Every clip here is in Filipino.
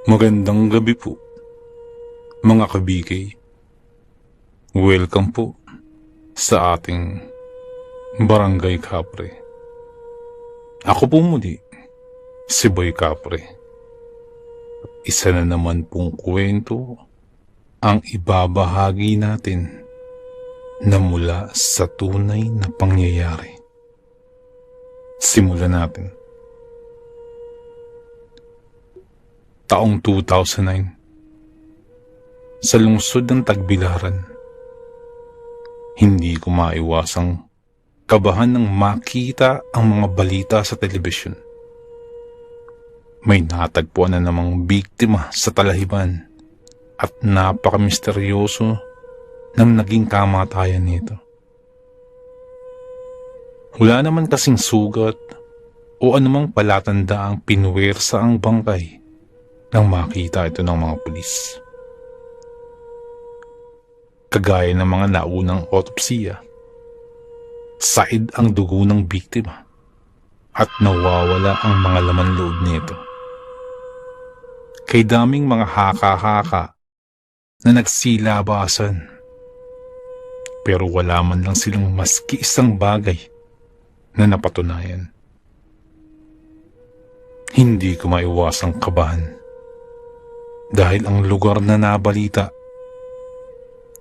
Magandang gabi po, mga kabikay. Welcome po sa ating Barangay Kapre. Ako po muli, si Boy Kapre. Isa na naman pong kwento ang ibabahagi natin na mula sa tunay na pangyayari. Simulan natin. Taong 2009, sa lungsod ng Tagbilaran, hindi ko maiwasang kabahan ng makita ang mga balita sa telebisyon. May natagpuan na namang biktima sa Talahiban at napakamisteryoso ng naging kamatayan nito. Wala naman kasing sugat o anumang palatandaang pinuwersa ang bangkay nang makita ito ng mga pulis. Kagaya ng mga naunang otopsiya, said ang dugo ng biktima at nawawala ang mga laman loob nito. Kay daming mga haka-haka na nagsilabasan, pero wala man lang silang maski isang bagay na napatunayan. Hindi ko maiwasang kabahan dahil ang lugar na nabalita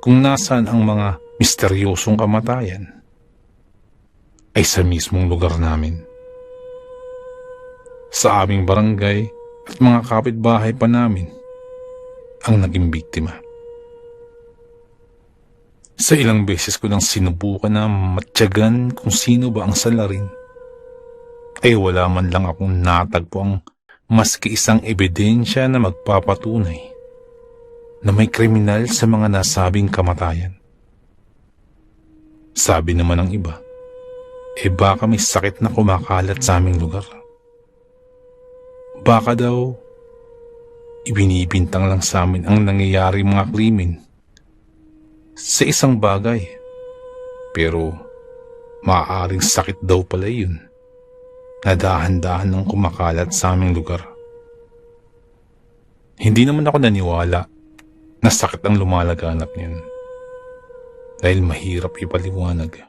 kung nasaan ang mga misteryosong kamatayan ay sa mismong lugar namin. Sa aming barangay at mga kapitbahay pa namin ang naging biktima. Sa ilang beses ko nang sinubukan na matyagan kung sino ba ang salarin, ay wala man lang akong natagpo ang maski isang ebidensya na magpapatunay na may kriminal sa mga nasabing kamatayan. Sabi naman ng iba, baka may sakit na kumakalat sa aming lugar. Baka daw, ibinibintang lang sa amin ang nangyayari mga krimen sa isang bagay. Pero maaaring sakit daw pala yun na dahan-dahan ng kumakalat sa aming lugar. Hindi naman ako naniwala na sakit ang lumalaganap niyan. Dahil mahirap ipaliwanag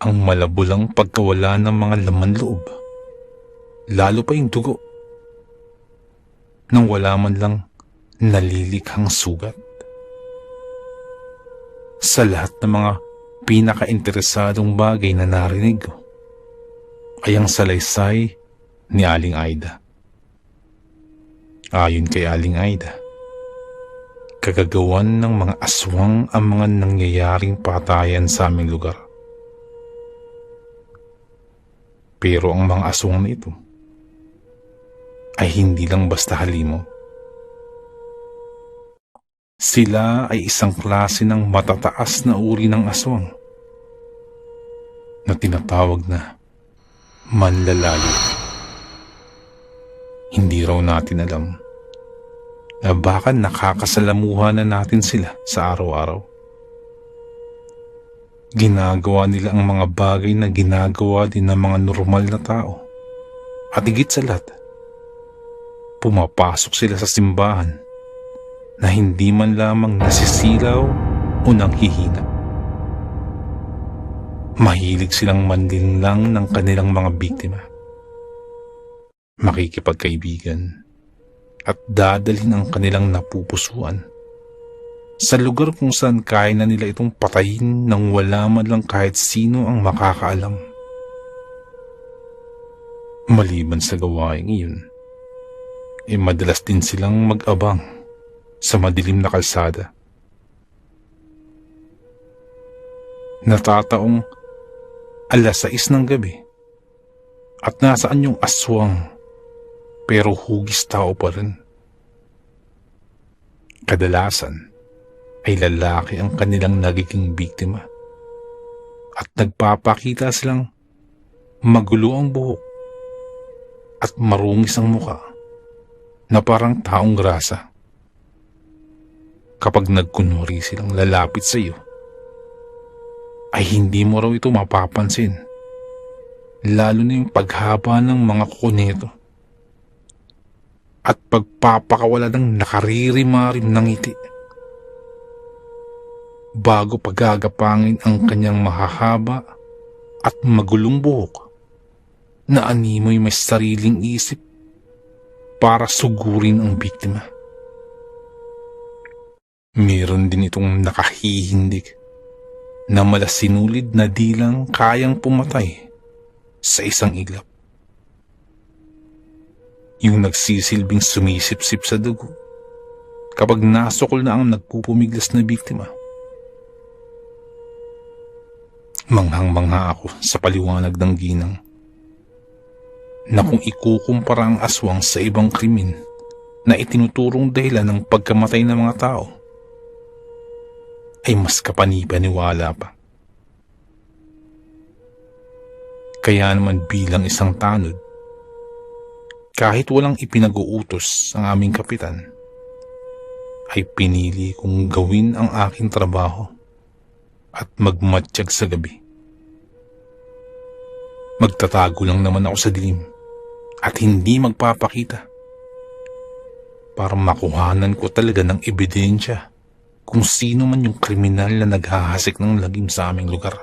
ang malabulang pagkawala ng mga laman loob, lalo pa yung dugo, nang wala man lang nalilikhang sugat. Sa lahat ng mga pinaka-interesadong bagay na narinig ko, ay ang salaysay ni Aling Aida. Ayon kay Aling Aida, kagagawan ng mga aswang ang mga nangyayaring patayan sa aming lugar. Pero ang mga aswang na ito ay hindi lang basta halimo. Sila ay isang klase ng matataas na uri ng aswang na tinatawag na manlalali. Hindi raw natin alam na baka nakakasalamuha na natin sila sa araw-araw. Ginagawa nila ang mga bagay na ginagawa din ng mga normal na tao. At higit sa lahat, pumapasok sila sa simbahan na hindi man lamang nasisilaw o nanghihina. Mahilig silang manlinlang ng kanilang mga biktima, makikipagkaibigan, at dadalhin ang kanilang napupusuan sa lugar kung saan kaya na nila itong patayin nang wala man lang kahit sino ang makakaalam. Maliban sa gawaing iyon, madalas din silang mag-abang sa madilim na kalsada. Natataong alas 6 ng gabi at nasaan yung aswang pero hugis tao pa rin. Kadalasan ay lalaki ang kanilang nagiging biktima at nagpapakita silang magulo ang buhok at marungis ang muka na parang taong grasa. Kapag nagkunwari silang lalapit sa iyo, ay hindi mo raw ito mapapansin, lalo na yung paghaba ng mga kuko nito. at pagpapakawala ng nakaririmarim ng ngiti bago pagagapangin ang kanyang mahahaba at magulong buhok na animoy may sariling isip para sugurin ang biktima. Meron din itong nakahihindig na malasinulid na dilang kayang pumatay sa isang iglap. Yung nagsisilbing sumisip-sip sa dugo kapag nasukol na ang nagpupumiglas na biktima. Manghang-mangha ako sa paliwanag ng ginang na kung ikukumpara ang aswang sa ibang krimen na itinuturong dahilan ng pagkamatay ng mga tao, ay mas kapanipaniwala pa. Kaya naman bilang isang tanod, kahit walang ipinag-uutos ang aming kapitan, ay pinili kong gawin ang aking trabaho at magmatsyag sa gabi. Magtatago lang naman ako sa dilim at hindi magpapakita para makuhanan ko talaga ng ebidensya kung sino man yung kriminal na naghahasik ng lagim sa aming lugar.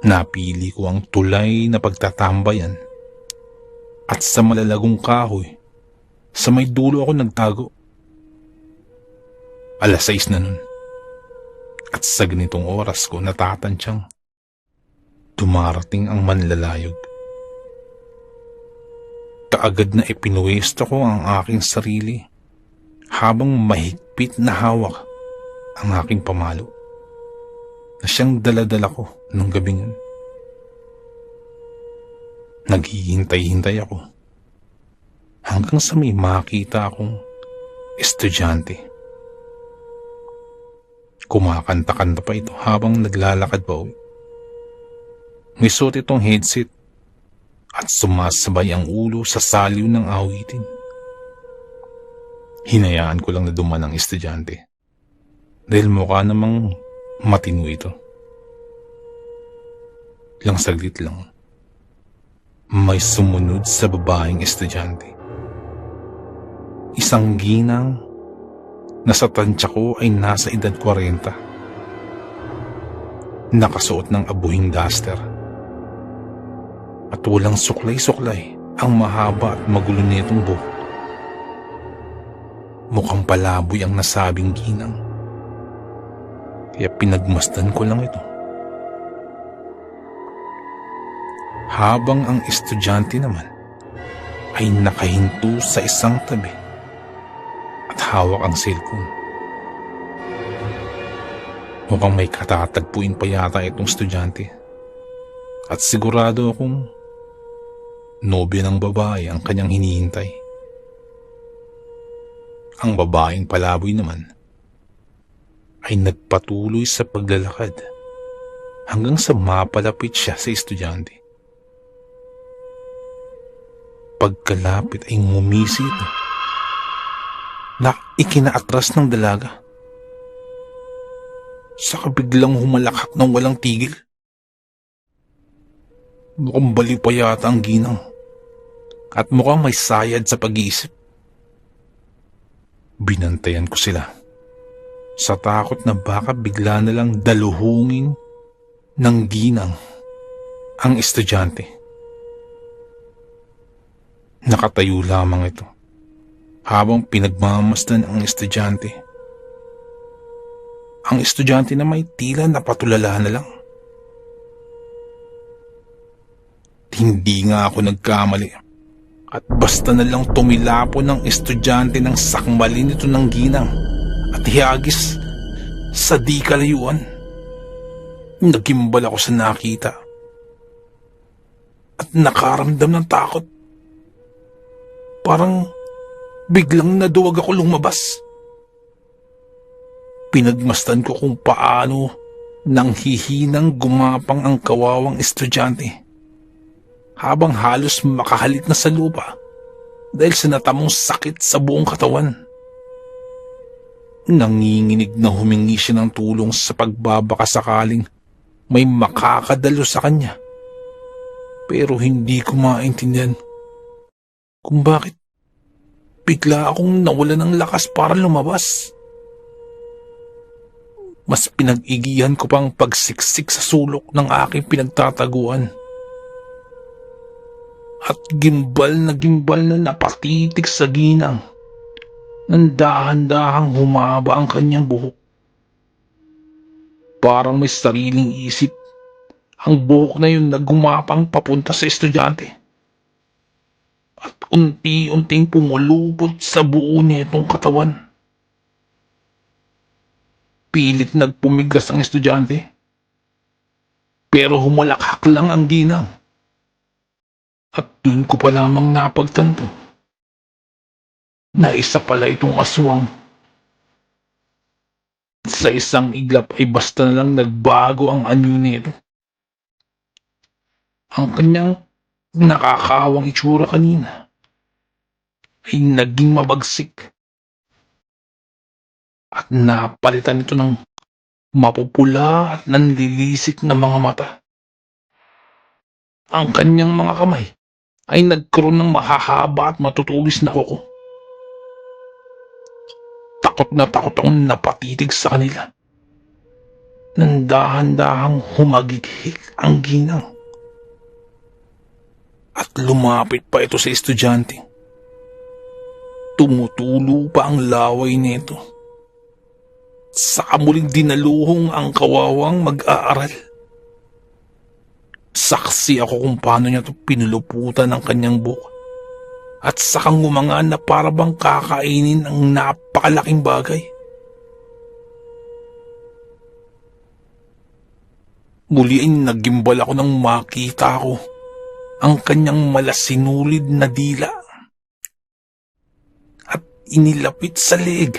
Napili ko ang tulay na pagtatambayan at sa malalagong kahoy sa may dulo ako nagtago. 6:00 na nun at sa ganitong oras ko natatansyang dumarating ang manlalayog. Kaagad na ipinuwesto ko ang aking sarili habang mahigpit na hawak ang aking pamalo na siyang daladala ko nung gabing yun. Naghihintay-hintay ako hanggang sa may makita akong estudyante. Kumakanta-kanta pa ito habang naglalakad pa uwi. May suot itong headset at sumasabay ang ulo sa saliw ng awitin. Hinayaan ko lang na duman ang estudyante dahil mukha namang matino ito. Ilang saglit lang, may sumunod sa babaeng estudyante. Isang ginang na sa tansya ko ay nasa edad 40. Nakasuot ng abuhing duster at walang suklay-suklay ang mahaba at magulo nitong buhok. Mukhang palaboy ang nasabing ginang, kaya pinagmasdan ko lang ito. Habang ang estudyante naman ay nakahinto sa isang tabi at hawak ang cellphone. Mukhang may katatagpuin pa yata itong estudyante at sigurado akong nobya ng babae ang kanyang hinihintay. Ang babaeng palaboy naman ay nagpatuloy sa paglalakad hanggang sa mapalapit siya sa estudyante. Pagkalapit ay ngumisi ito na ikinaatras ng dalaga. Saka biglang humalakak ng walang tigil. Mukhang baliw pa yata ang ginang at mukhang may sayad sa pag-iisip. Binantayan ko sila sa takot na baka bigla na lang daluhungin ng ginang ang estudyante. Nakatayo lamang ito habang pinagmamasdan ang estudyante. Ang estudyante na may tila napatulala na lang. Hindi nga ako nagkamali at basta na lang tumilapo ng estudyante ng sakmalin nito ng ginang at hiyagis sa di kalayuan. Nagimbal ako sa nakita at nakaramdam ng takot. Parang biglang naduwag ako lumabas. Pinagmasdan ko kung paano nang hihinang gumapang ang kawawang estudyante habang halos makahalik na sa lupa dahil sa natamong sakit sa buong katawan. Nanginginig na humingi siya ng tulong sa pagbabaka sakaling may makakadalo sa kanya. Pero hindi ko maintindihan kung bakit bigla akong nawala ng lakas para lumabas. Mas pinag-igihan ko pang pagsiksik sa sulok ng aking pinagtataguan. At gimbal na napatitik sa ginang. Nang dahan-dahang humaba ang kanyang buhok. Parang may sariling isip. Ang buhok na yun na gumapang papunta sa estudyante. At unti-unting pumulupot sa buo nitong katawan. Pilit nagpumigas ang estudyante. Pero humalakhak lang ang ginang. At dun ko pa lamang napagtanto na isa pala itong aswang. Sa isang iglap ay basta na lang nagbago ang anyo nito. Ang kanyang nakakawang itsura kanina ay naging mabagsik at napalitan ito ng mapupula at nanlilisik na mga mata. Ang kanyang mga kamay ay nagkaroon ng mahahaba at matutulis na kuko. Takot na takot akong napatitig sa kanila. Nang dahan-dahang humagihik ang ginang. At lumapit pa ito sa estudyante. Tumutulo pa ang laway nito. Saka muling dinaluhong ang kawawang mag-aaral. Saksi ako kung paano niya ito pinuluputan ng kanyang buhok. At sakang ngumanga na parabang kakainin ang napakalaking bagay. Muli ay nagimbal ako nang makita ko ang kanyang malasinulid na dila at inilapit sa leeg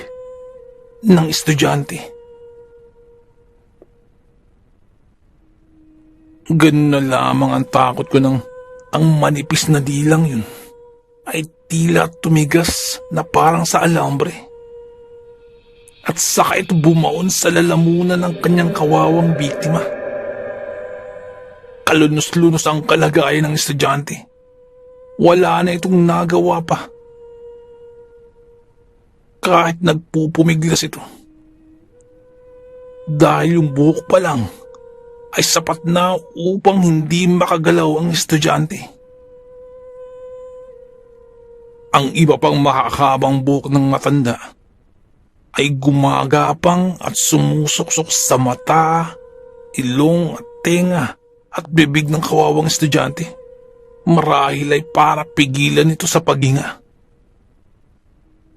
ng estudyante. Ganun na lamang ang takot ko nang ang manipis na dilang yun ay tila tumigas na parang sa alambre. At saka ito bumaon sa lalamunan ng kanyang kawawang biktima. Kalunos-lunos ang kalagayan ng estudyante. Wala na itong nagawa pa. Kahit nagpupumiglas ito. Dahil yung buhok pa lang ay sapat na upang hindi makagalaw ang estudyante. Ang iba pang makakabang buhok ng matanda ay gumagapang at sumusuksok sa mata, ilong at tenga at bibig ng kawawang estudyante. Marahil ay para pigilan ito sa paghinga.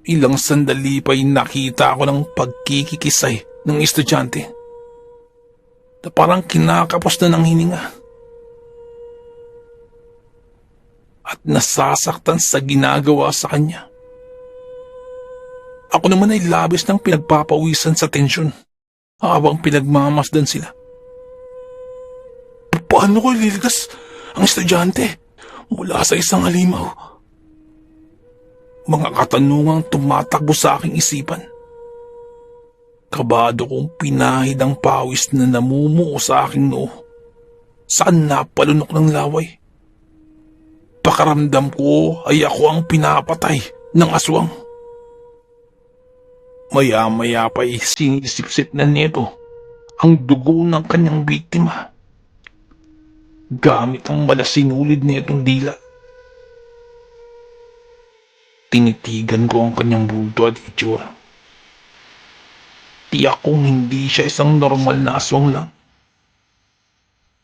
Ilang sandali pa'y nakita ko ng pagkikikisay ng estudyante na parang kinakapos na ng hininga. At nasasaktan sa ginagawa sa kanya. Ako naman ay labis ng pinagpapawisan sa tensyon habang pinagmamasdan sila. Paano ko ililigtas ang estudyante mula sa isang halimaw? Mga katanungang tumatakbo sa aking isipan. Kabado kong pinahid ang pawis na namumuo sa aking noo. Saan napalunok ng laway? Pakaramdam ko ay ako ang pinapatay ng aswang. Maya-maya pa'y sinisipsip na nito ang dugo ng kanyang biktima. Gamit ang malasinulid nitong dila. Tinitigan ko ang kanyang bulto at itsura. Tiyak kong hindi siya isang normal na aswang lang.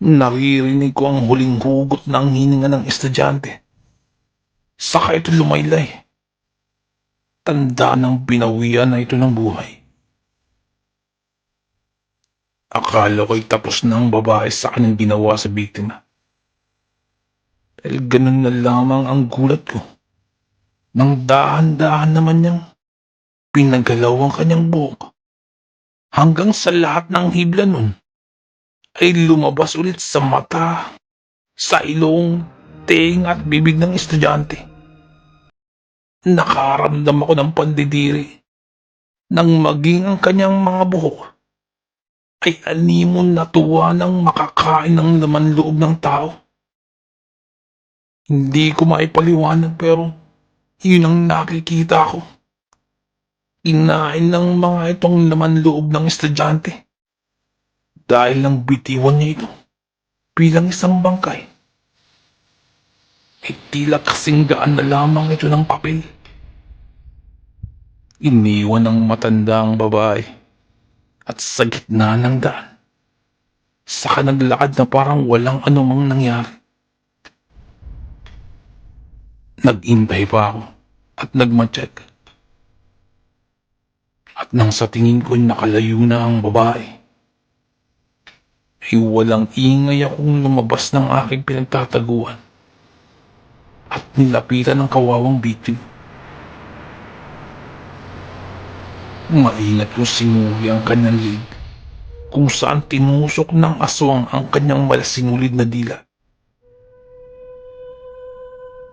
Naririnig ko ang huling hugot ng hininga ng estudyante. Saka ito lumaylay. Tanda ng binawian na ito ng buhay. Akala ko'y tapos na ang babae sa kanyang ginawa sa biktima. Dahil ganun na lamang ang gulat ko. Nang dahan-dahan naman niyang pinagalaw ang kanyang buhok. Hanggang sa lahat ng hibla nun ay lumabas ulit sa mata, sa ilong, tenga at bibig ng estudyante. Nakaramdam ako ng pandidiri nang maging ang kanyang mga buhok ay animon na tuwa ng makakain ng laman loob ng tao. Hindi ko maipaliwanag pero Yun ang nakikita ko. Kinain ng mga itong laman loob ng estudyante dahil lang bitiwan niya ito bilang isang bangkay. Ay tila kasing gaan na lamang ito ng papel. Iniwan ng matandang babae at sa gitna ng daan. Saka naglakad na parang walang anumang nangyari. Nag-intay pa ako at nagmacheck. At nang sa tingin ko nakalayo na ang babae, ay walang ingay akong lumabas ng aking pinagtataguan at nilapitan ng kawawang biktima. Maingat kong sinuli ang kanyang leg kung saan tinusok ng aswang ang kanyang malasinulid na dila.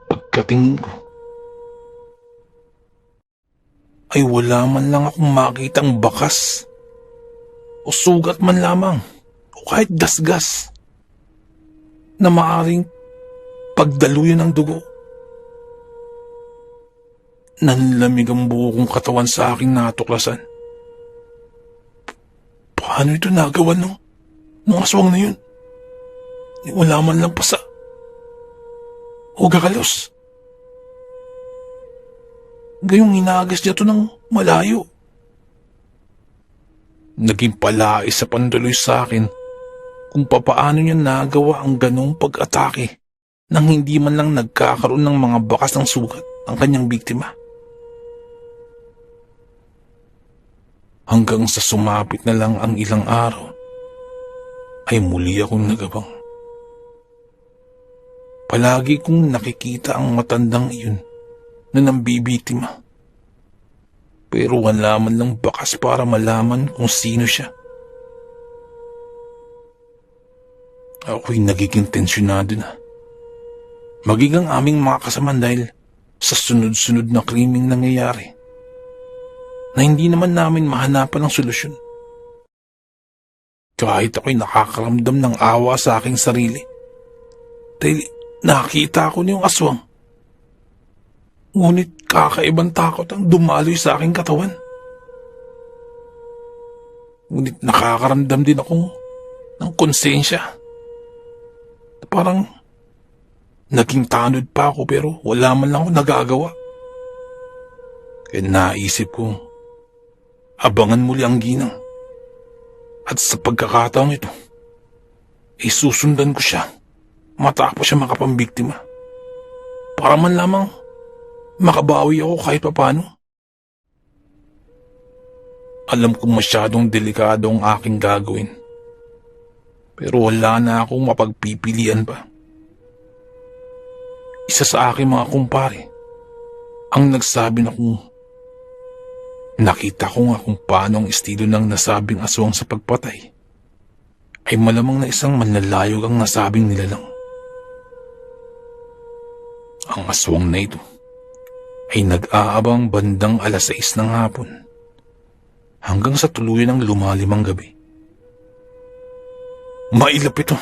Pagkatingin ko, ay wala man lang akong makitang bakas o sugat man lamang o kahit gasgas na maaring pagdaluyan ng dugo. Nanlamig ang buo kong katawan sa aking natuklasan. Paano ito nagawa nung aswang na yun? Wala man lang pasa o gagalos. Gayong hinagas niya ito ng malayo. Naging palais sa panduloy sa akin kung papaano niya nagawa ang ganong pag-atake nang hindi man lang nagkakaroon ng mga bakas ng sugat ang kanyang biktima. Hanggang sa sumapit na lang ang ilang araw, ay muli akong nagabang. Palagi kong nakikita ang matandang iyon na nambibiktima. Pero wala man lang bakas para malaman kung sino siya. Ako'y nagiging tensyonado na. Maging ang aming mga kasamaan dahil sa sunod-sunod na krimeng nangyayari na hindi naman namin mahanapan ng solusyon. Kahit ako'y nakakaramdam ng awa sa aking sarili dahil nakita ko niyong aswang. Ngunit kakaibang takot ang dumaloy sa aking katawan. Ngunit nakakaramdam din ako ng konsensya. Parang naging tanod pa ako pero wala man lang ako nagagawa. Kaya naisip ko, abangan muli ang ginang. At sa pagkakataong ito, susundan ko siya matapos siya makapambiktima. Para man lamang makabawi ako kahit papano. Alam kong masyadong delikado ang aking gagawin. Pero wala na akong mapagpipilian pa. Isa sa aking mga kumpare ang nagsabi na kung nakita ko nga kung paano ang estilo ng nasabing aswang sa pagpatay ay malamang na isang manlalayog ang nasabing nilalang. Ang aswang na ito ay nag-aabang bandang 6:00 ng hapon hanggang sa tuluyan ng lumalim ang gabi. Mailap ito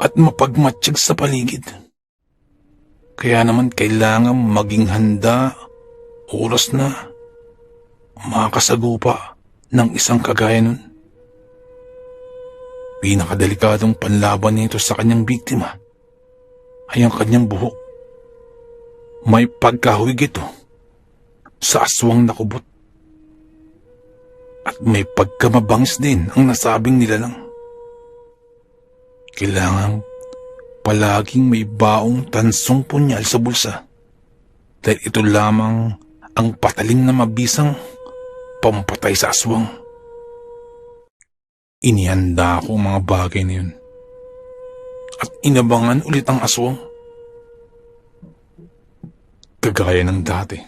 at mapagmatsyag sa paligid. Kaya naman kailangan maging handa, oras na, makasagupa ng isang kagaya nun. Pinakadelikadong panlaban nito sa kanyang biktima ay ang kanyang buhok. May pagkahuwig ito sa aswang nakubot. At may pagkamabangis din ang nasabing nilalang. Kailangan palaging may baong tansong punyal sa bulsa dahil ito lamang ang pataling na mabisang pampatay sa aswang. Inihanda ko ang mga bagay na yun at inabangan ulit ang aswang. Kagaya ng dati,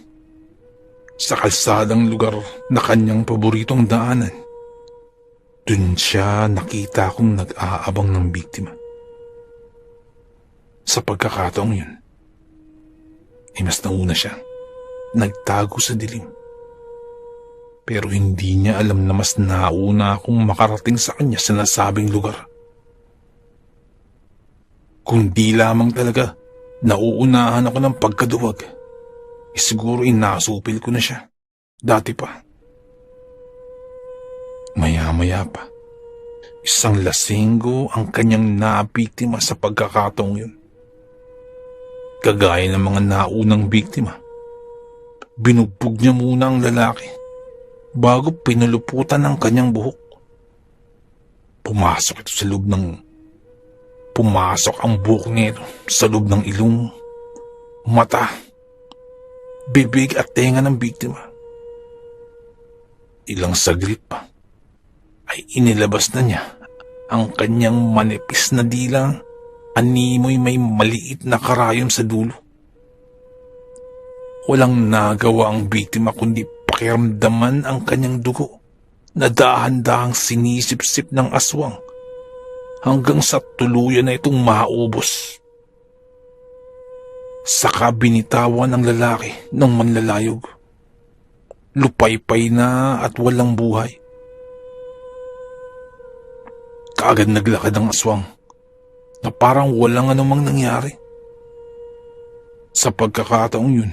sa kalsadang lugar na kanyang paboritong daanan, dun siya nakita kong nag-aabang ng biktima. Sa pagkakataong yun, ay mas nauna siya, nagtago sa dilim. Pero hindi niya alam na mas nauna akong makarating sa kanya sa nasabing lugar. Kung di lamang talaga nauunahan ako ng pagkaduwag, siguro inasupil ko na siya. Dati pa. Maya-maya pa, isang lasinggo ang kanyang nabiktima sa pagkakataong yun. Kagaya ng mga naunang biktima, binugbog niya muna ang lalaki bago pinuluputan ang kanyang buhok. Pumasok ang buhok nito sa loob ng ilong, mata, bibig at tenga ng biktima. Ilang saglit pa ay inilabas na niya ang kanyang manipis na dilang, animoy may maliit na karayom sa dulo. Walang nagawa ang biktima kundi pakiramdaman ang kanyang dugo na dahan-dahang sinisip-sip ng aswang hanggang sa tuluyan na itong maubos. Saka binitawan ang lalaki ng manlalayog. Lupaypay na at walang buhay. Kaagad naglakad ang aswang na parang walang anumang nangyari. Sa pagkakataong yun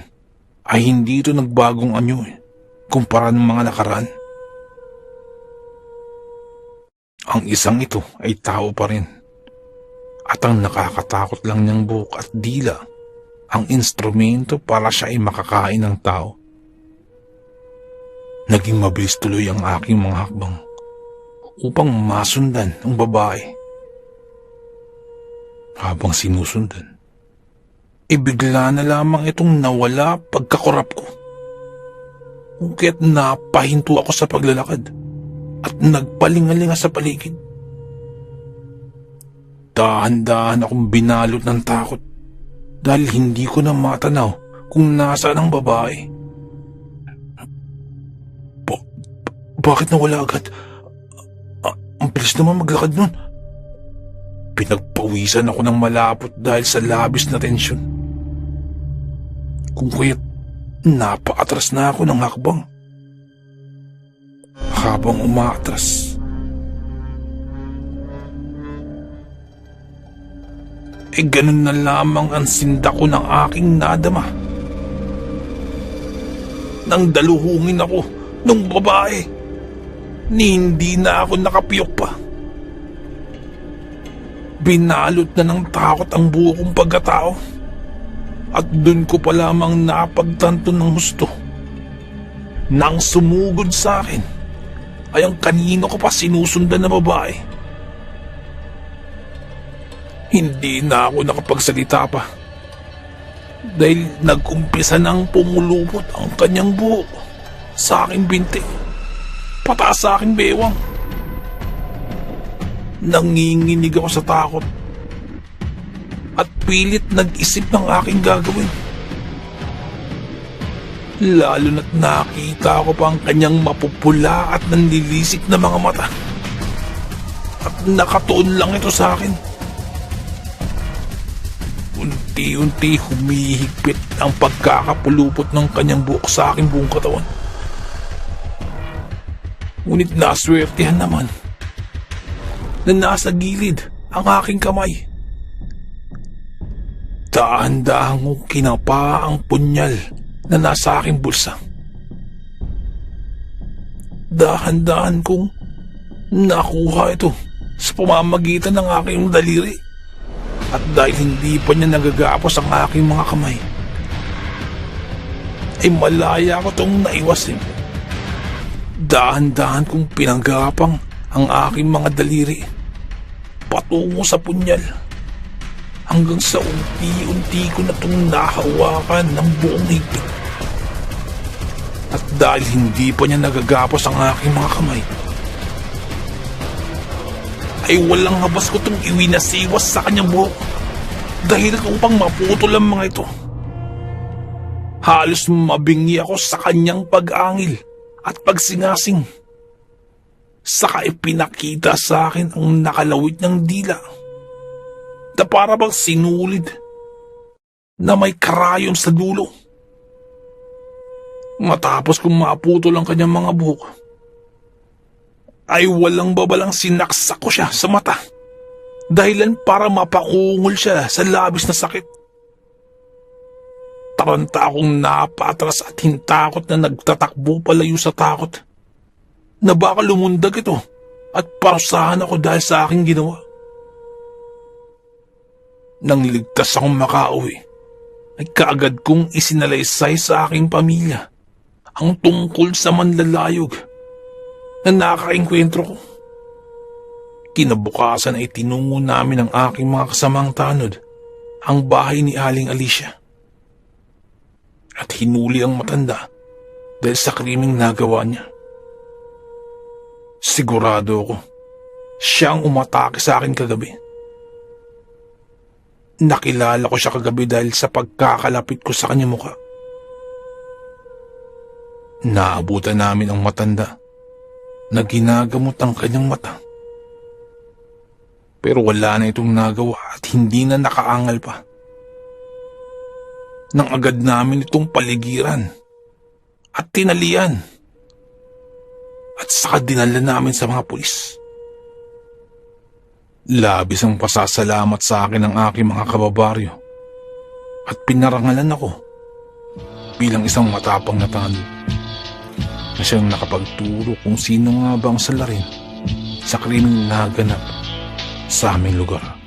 ay hindi ito nagbagong anyo kumpara ng mga nakaraan. Ang isang ito ay tao pa rin at ang nakakatakot lang niyang buhok at dila ang instrumento para siya ay makakain ng tao. Naging mabilis tuloy ang aking mga hakbang upang masundan ang babae. Habang sinusundan, bigla na lamang itong nawala pagkakurap ko. Kaya't napahinto ako sa paglalakad at nagpalingalinga sa paligid. Dahan-dahan akong binalot ng takot dahil hindi ko na matanaw kung nasaan ang babae. Bakit nawala agad? Ang bilis naman maglakad nun. Pinagpawisan ako ng malapot dahil sa labis na tensyon. Kung kaya't napaatras na ako ng hakbang. Habang umaatras, ganun na lamang ang sinda ko ng aking nadama. Nang daluhungin ako ng babae, hindi na ako nakapiyok pa. Binalot na ng takot ang buo kong pagkatao at dun ko pa lamang napagtanto ng husto. Nang sumugod sa akin ay ang kanino ko pa sinusundan na babae. Hindi na ako nakapagsalita pa dahil nag-umpisa nang pumulupot ang kanyang buhok sa aking binti, pataas sa aking bewang. Nanginginig ako sa takot at pilit nag-isip ng aking gagawin. Lalo na't nakita ko pa ang kanyang mapupula at nanlilisik na mga mata. At nakatuon lang ito sa akin. Unti-unti humihigpit ang pagkakapulupot ng kanyang buhok sa aking buong katawan. Ngunit naswertihan naman na nasa gilid ang aking kamay. Dahan-dahan kong kinapa ang punyal na nasa aking bulsa. Dahan-dahan kong nakuha ito sa pamamagitan ng aking daliri. At dahil hindi pa niya nagagapos ang aking mga kamay, ay malaya ko itong naiwasin. Dahan-dahan kong pinanggapang ang aking mga daliri patungo sa punyal hanggang sa unti-unti ko na itong nahawakan ng buong higpit. At dahil hindi pa niya nagagapos ang aking mga kamay, ay walang habas ko itong iwinasiwas sa kanyang buhok dahil upang maputol ang mga ito. Halos mabingi ako sa kanyang pag-angil at pagsingasing. Saka ipinakita sa akin ang nakalawit ng dila na para bang sinulid na may karayom sa dulo. Matapos kong maputol ang kanyang mga buhok, ay walang babalang sinaksak ko siya sa mata dahilan para mapaungol siya sa labis na sakit. Taranta akong napatras at hintakot na nagtatakbo palayo sa takot na baka lumundag ito at parusahan ako dahil sa aking ginawa. Nang ligtas akong makauwi, ay kaagad kong isinalaysay sa aking pamilya ang tungkol sa manlalayog na nakaengkwentro ko. Kinabukasan ay tinungo namin ng aking mga kasamang tanod ang bahay ni Aling Alicia at hinuli ang matanda dahil sa krimeng nagawa niya. Sigurado ako, siya ang umatake sa akin kagabi. Nakilala ko siya kagabi dahil sa pagkakalapit ko sa kanyang mukha. Naabutan namin ang matanda na ginagamot ang kanyang mata. Pero wala na itong nagawa at hindi na nakaangal pa. Nang agad namin itong paligiran at tinalian. At saka dinala namin sa mga pulis. Labis ang pasasalamat sa akin ng aking mga kababaryo at pinarangalan ako bilang isang matapang na tanod na siyang nakapagturo kung sino nga ba ang salarin sa krimeng naganap sa aming lugar.